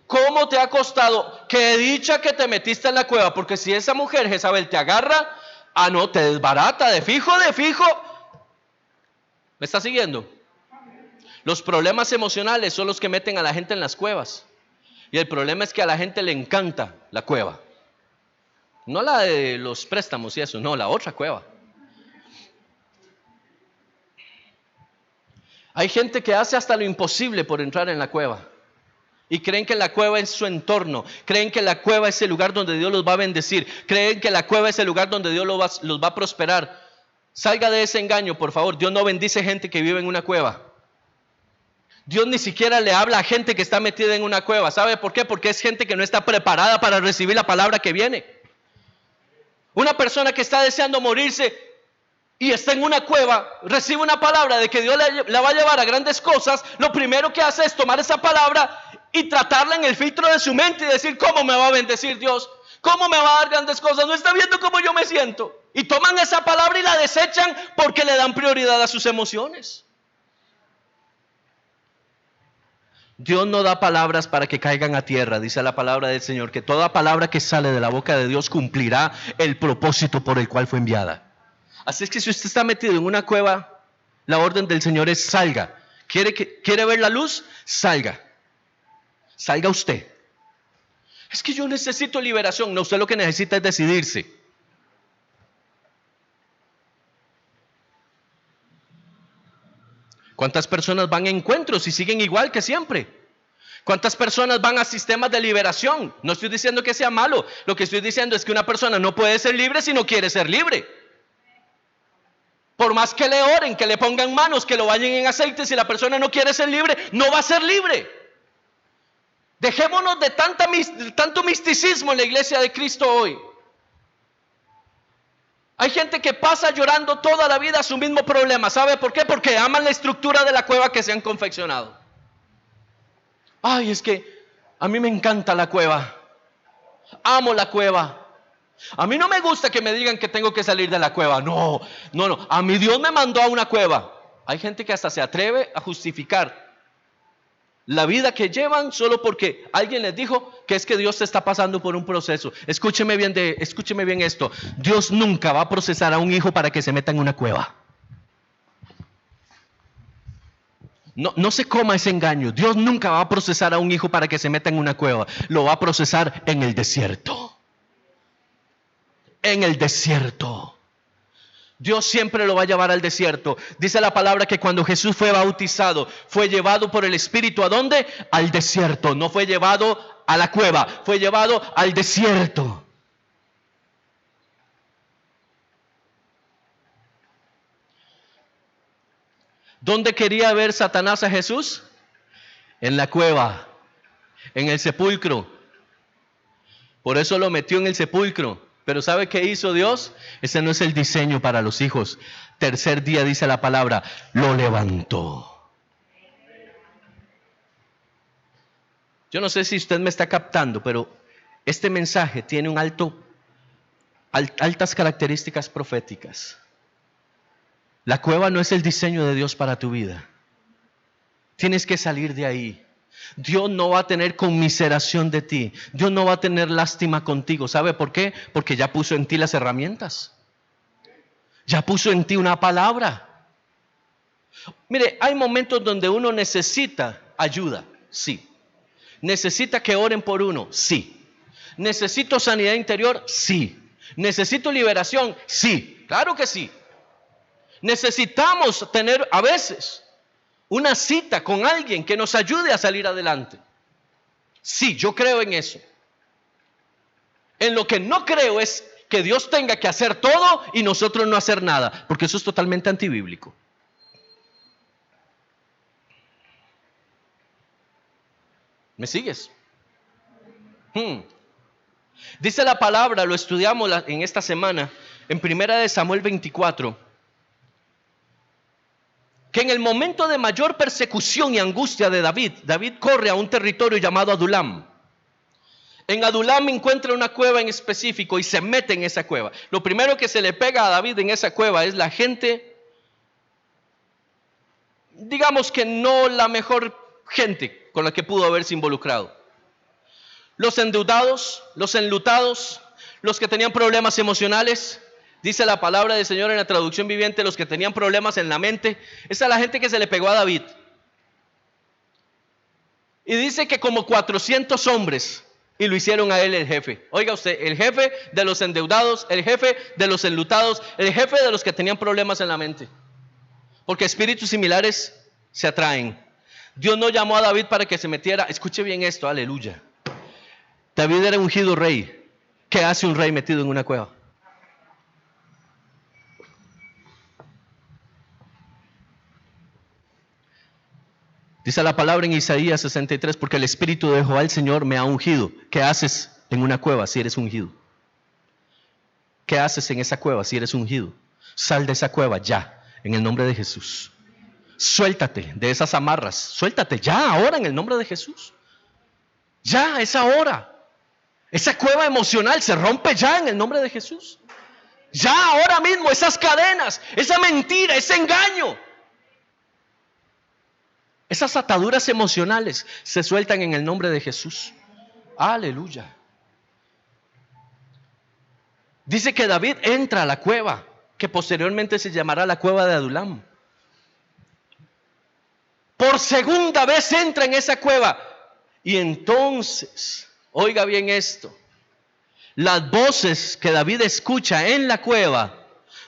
¿cómo te ha costado? Qué dicha que te metiste en la cueva, porque si esa mujer Jezabel te agarra, no, te desbarata de fijo. ¿Me está siguiendo? Los problemas emocionales son los que meten a la gente en las cuevas. Y el problema es que a la gente le encanta la cueva. No la de los préstamos y eso, no, la otra cueva. Hay gente que hace hasta lo imposible por entrar en la cueva. Y creen que la cueva es su entorno. Creen que la cueva es el lugar donde Dios los va a bendecir. Creen que la cueva es el lugar donde Dios los va a prosperar. Salga de ese engaño, por favor. Dios no bendice gente que vive en una cueva. Dios ni siquiera le habla a gente que está metida en una cueva. ¿Sabe por qué? Porque es gente que no está preparada para recibir la palabra que viene. Una persona que está deseando morirse y está en una cueva, recibe una palabra de que Dios la va a llevar a grandes cosas. Lo primero que hace es tomar esa palabra y tratarla en el filtro de su mente y decir: ¿cómo me va a bendecir Dios? ¿Cómo me va a dar grandes cosas? No está viendo cómo yo me siento. Y toman esa palabra y la desechan porque le dan prioridad a sus emociones. Dios no da palabras para que caigan a tierra, dice la palabra del Señor, que toda palabra que sale de la boca de Dios cumplirá el propósito por el cual fue enviada. Así es que si usted está metido en una cueva, la orden del Señor es: salga. ¿Quiere ver la luz? Salga usted. Es que yo necesito liberación. No, usted lo que necesita es decidirse. ¿Cuántas personas van a encuentros y siguen igual que siempre? ¿Cuántas personas van a sistemas de liberación? No estoy diciendo que sea malo. Lo que estoy diciendo es que una persona no puede ser libre si no quiere ser libre. Por más que le oren, que le pongan manos, que lo bañen en aceite, si la persona no quiere ser libre, no va a ser libre. Dejémonos de tanto misticismo en la iglesia de Cristo hoy. Hay gente que pasa llorando toda la vida su mismo problema. ¿Sabe por qué? Porque aman la estructura de la cueva que se han confeccionado. Ay, es que a mí me encanta la cueva. Amo la cueva. A mí no me gusta que me digan que tengo que salir de la cueva. No. A mí Dios me mandó a una cueva. Hay gente que hasta se atreve a justificar la vida que llevan solo porque alguien les dijo que es que Dios te está pasando por un proceso. Escúcheme bien esto. Dios nunca va a procesar a un hijo para que se meta en una cueva. No se coma ese engaño. Dios nunca va a procesar a un hijo para que se meta en una cueva. Lo va a procesar en el desierto. En el desierto. Dios siempre lo va a llevar al desierto. Dice la palabra que cuando Jesús fue bautizado, fue llevado por el Espíritu, ¿a dónde? Al desierto. No fue llevado a la cueva, fue llevado al desierto. ¿Dónde quería ver Satanás a Jesús? En la cueva, en el sepulcro. Por eso lo metió en el sepulcro. Pero ¿sabe qué hizo Dios? Ese no es el diseño para los hijos. Tercer día dice la palabra, lo levantó. Yo no sé si usted me está captando, pero este mensaje tiene un altas características proféticas. La cueva no es el diseño de Dios para tu vida. Tienes que salir de ahí. Dios no va a tener conmiseración de ti. Dios no va a tener lástima contigo. ¿Sabe por qué? Porque ya puso en ti las herramientas. Ya puso en ti una palabra. Mire, hay momentos donde uno necesita ayuda. Sí. ¿Necesita que oren por uno? Sí. ¿Necesito sanidad interior? Sí. ¿Necesito liberación? Sí. Claro que sí. Necesitamos tener a veces una cita con alguien que nos ayude a salir adelante. Sí, yo creo en eso. En lo que no creo es que Dios tenga que hacer todo y nosotros no hacer nada, porque eso es totalmente antibíblico. ¿Me sigues? Dice la palabra, lo estudiamos en esta semana, en 1 Samuel 24. Que en el momento de mayor persecución y angustia de David corre a un territorio llamado Adulam. En Adulam encuentra una cueva en específico y se mete en esa cueva. Lo primero que se le pega a David en esa cueva es la gente, digamos que no la mejor gente con la que pudo haberse involucrado. Los endeudados, los enlutados, los que tenían problemas emocionales. Dice la palabra del Señor en la traducción viviente, los que tenían problemas en la mente. Esa es la gente que se le pegó a David. Y dice que como 400 hombres, y lo hicieron a él el jefe. Oiga usted, el jefe de los endeudados, el jefe de los enlutados, el jefe de los que tenían problemas en la mente. Porque espíritus similares se atraen. Dios no llamó a David para que se metiera. Escuche bien esto, aleluya. David era ungido rey. ¿Qué hace un rey metido en una cueva? Dice la palabra en Isaías 63, porque el Espíritu de Jehová el Señor me ha ungido. ¿Qué haces en una cueva si eres ungido? ¿Qué haces en esa cueva si eres ungido? Sal de esa cueva ya, en el nombre de Jesús. Suéltate de esas amarras. Suéltate ya, ahora, en el nombre de Jesús. Ya, es ahora. Esa cueva emocional se rompe ya en el nombre de Jesús. Ya, ahora mismo, esas cadenas, esa mentira, ese engaño. Esas ataduras emocionales se sueltan en el nombre de Jesús. Aleluya. Dice que David entra a la cueva, que posteriormente se llamará la cueva de Adulam. Por segunda vez entra en esa cueva. Y entonces, oiga bien esto, las voces que David escucha en la cueva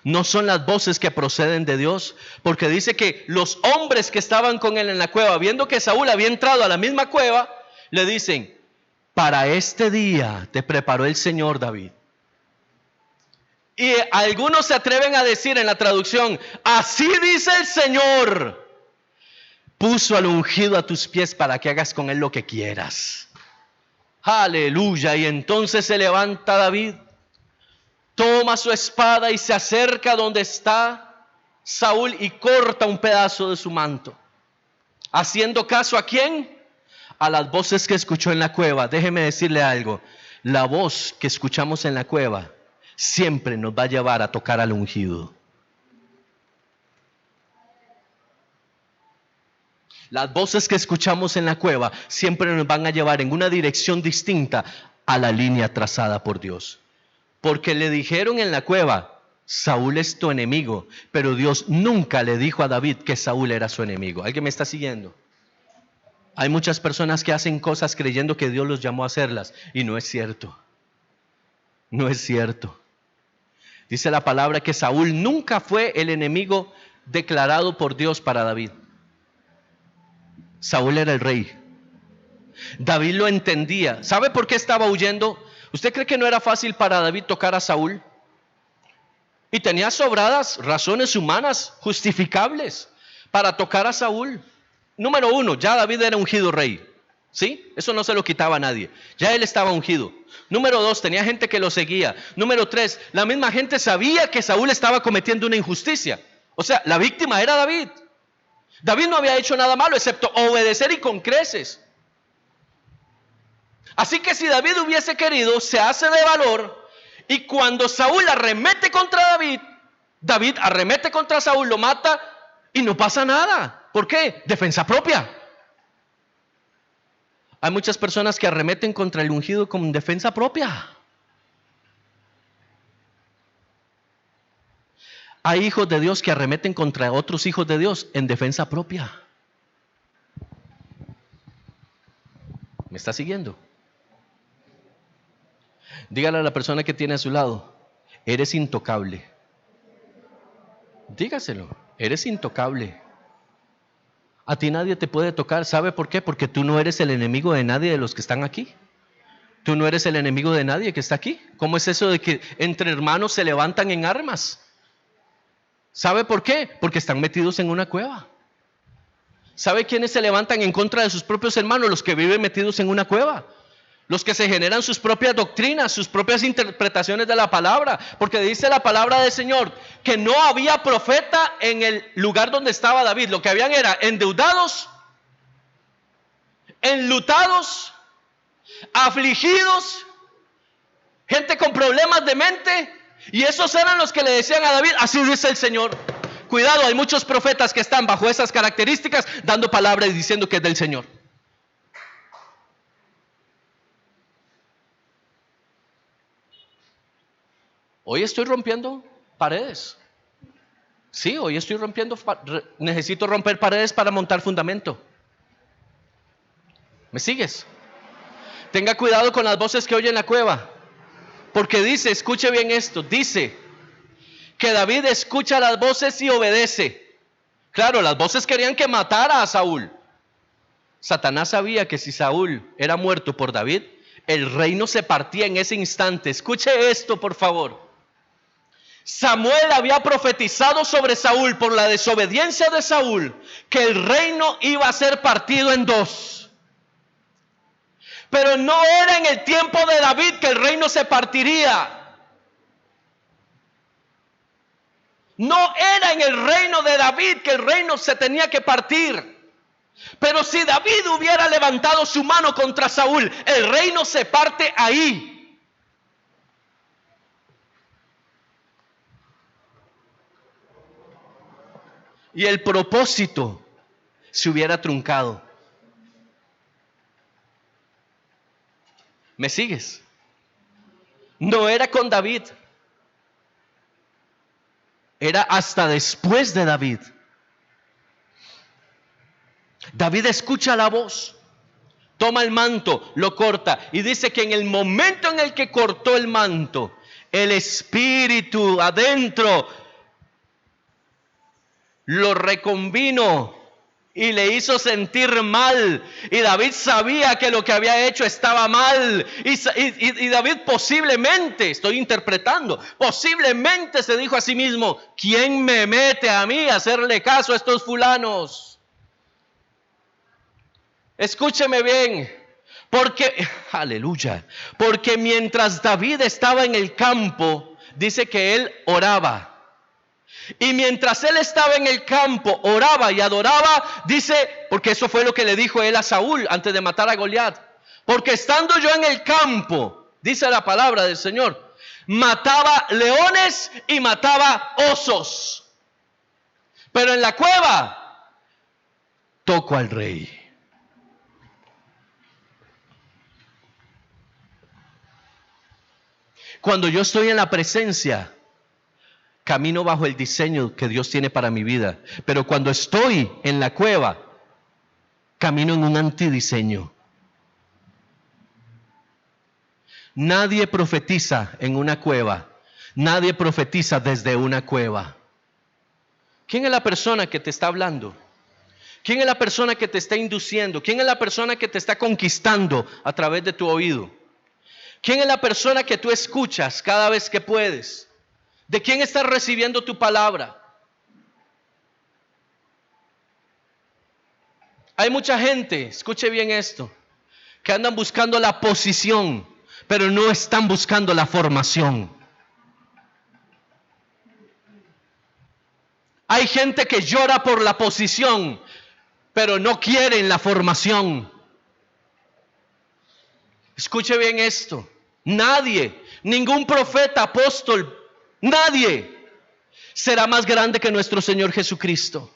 no son las voces que proceden de Dios, porque dice que los hombres que estaban con él en la cueva, viendo que Saúl había entrado a la misma cueva, le dicen: para este día te preparó el Señor, David. Y algunos se atreven a decir en la traducción: así dice el Señor, puso al ungido a tus pies para que hagas con él lo que quieras. Aleluya. Y entonces se levanta David, toma su espada y se acerca donde está Saúl y corta un pedazo de su manto. ¿Haciendo caso a quién? A las voces que escuchó en la cueva. Déjeme decirle algo. La voz que escuchamos en la cueva siempre nos va a llevar a tocar al ungido. Las voces que escuchamos en la cueva siempre nos van a llevar en una dirección distinta a la línea trazada por Dios. Porque le dijeron en la cueva, Saúl es tu enemigo, pero Dios nunca le dijo a David que Saúl era su enemigo. ¿Alguien me está siguiendo? Hay muchas personas que hacen cosas creyendo que Dios los llamó a hacerlas y no es cierto. No es cierto. Dice la palabra que Saúl nunca fue el enemigo declarado por Dios para David. Saúl era el rey. David lo entendía. ¿Sabe por qué estaba huyendo? ¿Usted cree que no era fácil para David tocar a Saúl? Y tenía sobradas razones humanas justificables para tocar a Saúl. Número uno, ya David era ungido rey. ¿Sí? Eso no se lo quitaba a nadie. Ya él estaba ungido. Número dos, tenía gente que lo seguía. Número tres, la misma gente sabía que Saúl estaba cometiendo una injusticia. O sea, la víctima era David. David no había hecho nada malo excepto obedecer y con creces. Así que si David hubiese querido, se hace de valor, y cuando Saúl arremete contra David, David arremete contra Saúl, lo mata y no pasa nada. ¿Por qué? Defensa propia. Hay muchas personas que arremeten contra el ungido con defensa propia. Hay hijos de Dios que arremeten contra otros hijos de Dios en defensa propia. ¿Me está siguiendo? Dígale a la persona que tiene a su lado, eres intocable. Dígaselo, eres intocable. A ti nadie te puede tocar. ¿Sabe por qué? Porque tú no eres el enemigo de nadie de los que están aquí. Tú no eres el enemigo de nadie que está aquí. ¿Cómo es eso de que entre hermanos se levantan en armas? ¿Sabe por qué? Porque están metidos en una cueva. ¿Sabe quiénes se levantan en contra de sus propios hermanos? Los que viven metidos en una cueva. Los que se generan sus propias doctrinas, sus propias interpretaciones de la palabra. Porque dice la palabra del Señor que no había profeta en el lugar donde estaba David. Lo que habían era endeudados, enlutados, afligidos, gente con problemas de mente. Y esos eran los que le decían a David, así dice el Señor. Cuidado, hay muchos profetas que están bajo esas características dando palabras y diciendo que es del Señor. Hoy estoy rompiendo paredes. Sí, hoy estoy rompiendo, necesito romper paredes para montar fundamento. ¿Me sigues? Tenga cuidado con las voces que oye en la cueva. Porque dice, escuche bien esto, dice que David escucha las voces y obedece. Claro, las voces querían que matara a Saúl. Satanás sabía que si Saúl era muerto por David, el reino se partía en ese instante. Escuche esto, por favor. Samuel había profetizado sobre Saúl por la desobediencia de Saúl que el reino iba a ser partido en dos. Pero no era en el tiempo de David que el reino se partiría. No era en el reino de David que el reino se tenía que partir. Pero si David hubiera levantado su mano contra Saúl, el reino se parte ahí. Y el propósito se hubiera truncado. ¿Me sigues? No era con David. Era hasta después de David. David escucha la voz, toma el manto, lo corta y dice que en el momento en el que cortó el manto, el espíritu adentro lo reconvino y le hizo sentir mal. Y David sabía que lo que había hecho estaba mal. Y David posiblemente, estoy interpretando, posiblemente se dijo a sí mismo, ¿quién me mete a mí a hacerle caso a estos fulanos? Escúcheme bien, porque, aleluya, porque mientras David estaba en el campo, dice que él oraba. Y mientras él estaba en el campo, oraba y adoraba, dice, porque eso fue lo que le dijo él a Saúl antes de matar a Goliat. Porque estando yo en el campo, dice la palabra del Señor, mataba leones y mataba osos. Pero en la cueva toco al rey. Cuando yo estoy en la presencia, camino bajo el diseño que Dios tiene para mi vida. Pero cuando estoy en la cueva, camino en un antidiseño. Nadie profetiza en una cueva. Nadie profetiza desde una cueva. ¿Quién es la persona que te está hablando? ¿Quién es la persona que te está induciendo? ¿Quién es la persona que te está conquistando a través de tu oído? ¿Quién es la persona que tú escuchas cada vez que puedes? ¿De quién estás recibiendo tu palabra? Hay mucha gente, escuche bien esto, que andan buscando la posición, pero no están buscando la formación. Hay gente que llora por la posición, pero no quieren la formación. Escuche bien esto. Nadie, ningún profeta, apóstol, nadie será más grande que nuestro Señor Jesucristo.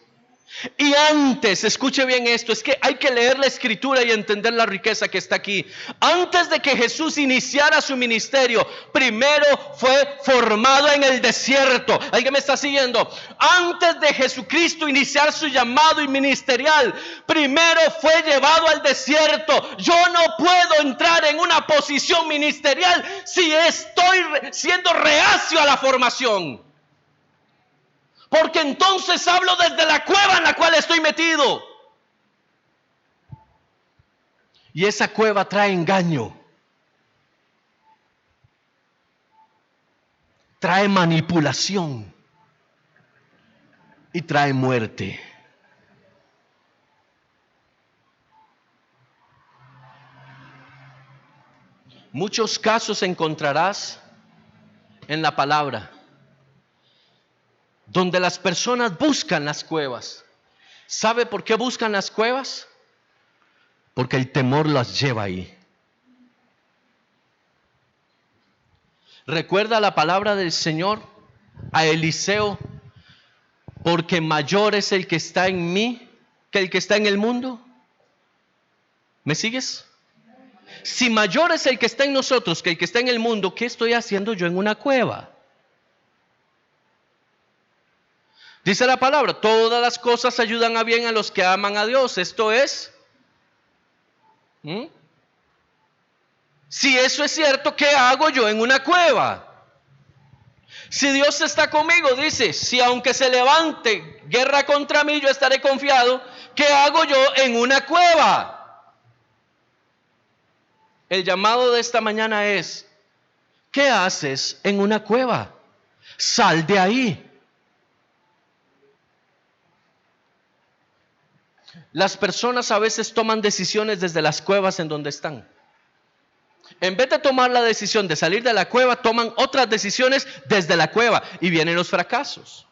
Y antes, escuche bien esto, es que hay que leer la escritura y entender la riqueza que está aquí. Antes de que Jesús iniciara su ministerio, primero fue formado en el desierto. ¿Alguien me está siguiendo? Antes de Jesucristo iniciar su llamado y ministerial, primero fue llevado al desierto. Yo no puedo entrar en una posición ministerial si estoy siendo reacio a la formación. Porque entonces hablo desde la cueva en la cual estoy metido. Y esa cueva trae engaño. Trae manipulación. Y trae muerte. Muchos casos encontrarás en la palabra donde las personas buscan las cuevas. ¿Sabe por qué buscan las cuevas? Porque el temor las lleva ahí. ¿Recuerda la palabra del Señor a Eliseo? Porque mayor es el que está en mí que el que está en el mundo. ¿Me sigues? Si mayor es el que está en nosotros que el que está en el mundo, ¿qué estoy haciendo yo en una cueva? Dice la palabra, todas las cosas ayudan a bien a los que aman a Dios. Esto es, si eso es cierto, ¿qué hago yo en una cueva? Si Dios está conmigo, dice, si aunque se levante guerra contra mí, yo estaré confiado. ¿Qué hago yo en una cueva? El llamado de esta mañana es, ¿qué haces en una cueva? Sal de ahí. Las personas a veces toman decisiones desde las cuevas en donde están. En vez de tomar la decisión de salir de la cueva, toman otras decisiones desde la cueva y vienen los fracasos.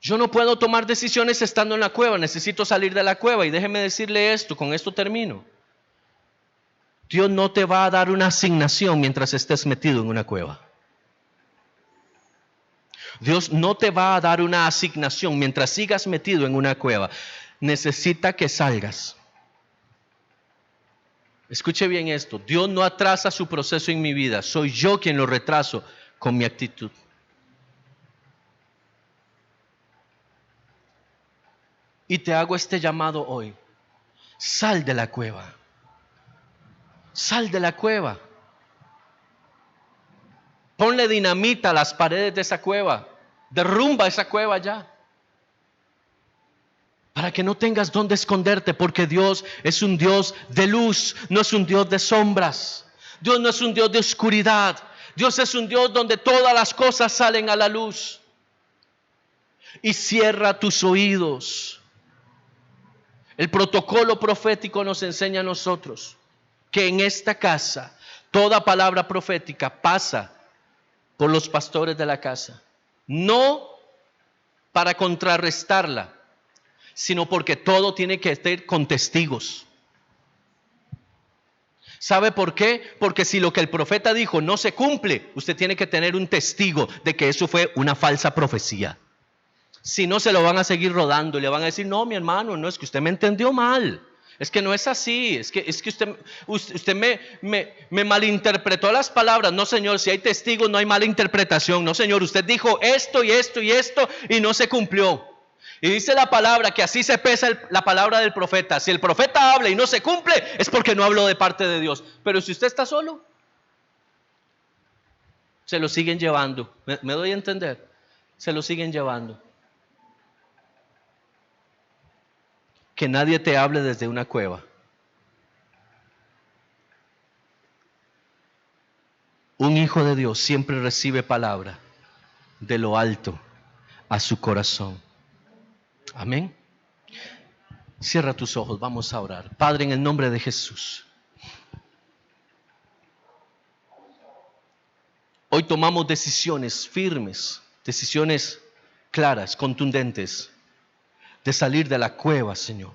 Yo no puedo tomar decisiones estando en la cueva, necesito salir de la cueva. Y déjeme decirle esto, con esto termino. Dios no te va a dar una asignación mientras estés metido en una cueva. Dios no te va a dar una asignación mientras sigas metido en una cueva. Necesita que salgas. Escuche bien esto. Dios no atrasa su proceso en mi vida. Soy yo quien lo retraso con mi actitud. Y te hago este llamado hoy. Sal de la cueva. Sal de la cueva. Ponle dinamita a las paredes de esa cueva. Derrumba esa cueva ya. Para que no tengas dónde esconderte, porque Dios es un Dios de luz, no es un Dios de sombras. Dios no es un Dios de oscuridad. Dios es un Dios donde todas las cosas salen a la luz. Y cierra tus oídos. El protocolo profético nos enseña a nosotros que en esta casa toda palabra profética pasa por los pastores de la casa. No para contrarrestarla, sino porque todo tiene que estar con testigos. ¿Sabe por qué? Porque si lo que el profeta dijo no se cumple, usted tiene que tener un testigo de que eso fue una falsa profecía. Si no, se lo van a seguir rodando y le van a decir, no, mi hermano, no, es que usted me entendió mal. Es que no es así, es que usted me malinterpretó las palabras. No, Señor, si hay testigos no hay mala interpretación. No, Señor, usted dijo esto y esto y esto y no se cumplió. Y dice la palabra que así se pesa la palabra del profeta. Si el profeta habla y no se cumple, es porque no habló de parte de Dios. Pero si usted está solo, se lo siguen llevando. ¿Me doy a entender? Se lo siguen llevando. Que nadie te hable desde una cueva. Un hijo de Dios siempre recibe palabra de lo alto a su corazón. Amén. Cierra tus ojos, vamos a orar. Padre, en el nombre de Jesús. Hoy tomamos decisiones firmes, decisiones claras, contundentes, de salir de la cueva, Señor.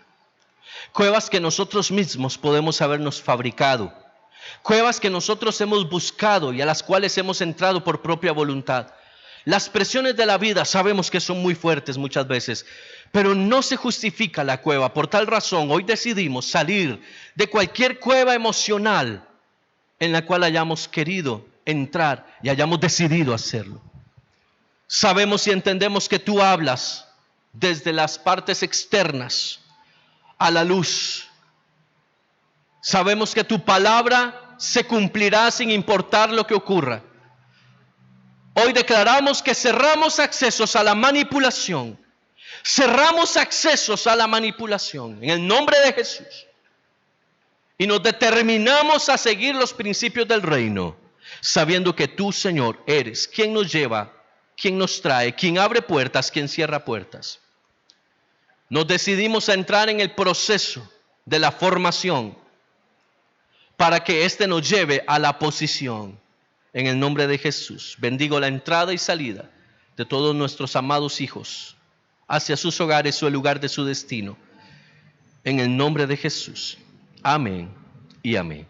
Cuevas que nosotros mismos podemos habernos fabricado. Cuevas que nosotros hemos buscado y a las cuales hemos entrado por propia voluntad. Las presiones de la vida sabemos que son muy fuertes muchas veces, pero no se justifica la cueva. Por tal razón, hoy decidimos salir de cualquier cueva emocional en la cual hayamos querido entrar y hayamos decidido hacerlo. Sabemos y entendemos que tú hablas desde las partes externas a la luz. Sabemos que tu palabra se cumplirá sin importar lo que ocurra. Hoy declaramos que cerramos accesos a la manipulación. Cerramos accesos a la manipulación en el nombre de Jesús. Y nos determinamos a seguir los principios del reino, sabiendo que tú, Señor, eres quien nos lleva, quien nos trae, quien abre puertas, quien cierra puertas. Nos decidimos a entrar en el proceso de la formación para que éste nos lleve a la posición. En el nombre de Jesús, bendigo la entrada y salida de todos nuestros amados hijos hacia sus hogares o el lugar de su destino. En el nombre de Jesús. Amén y amén.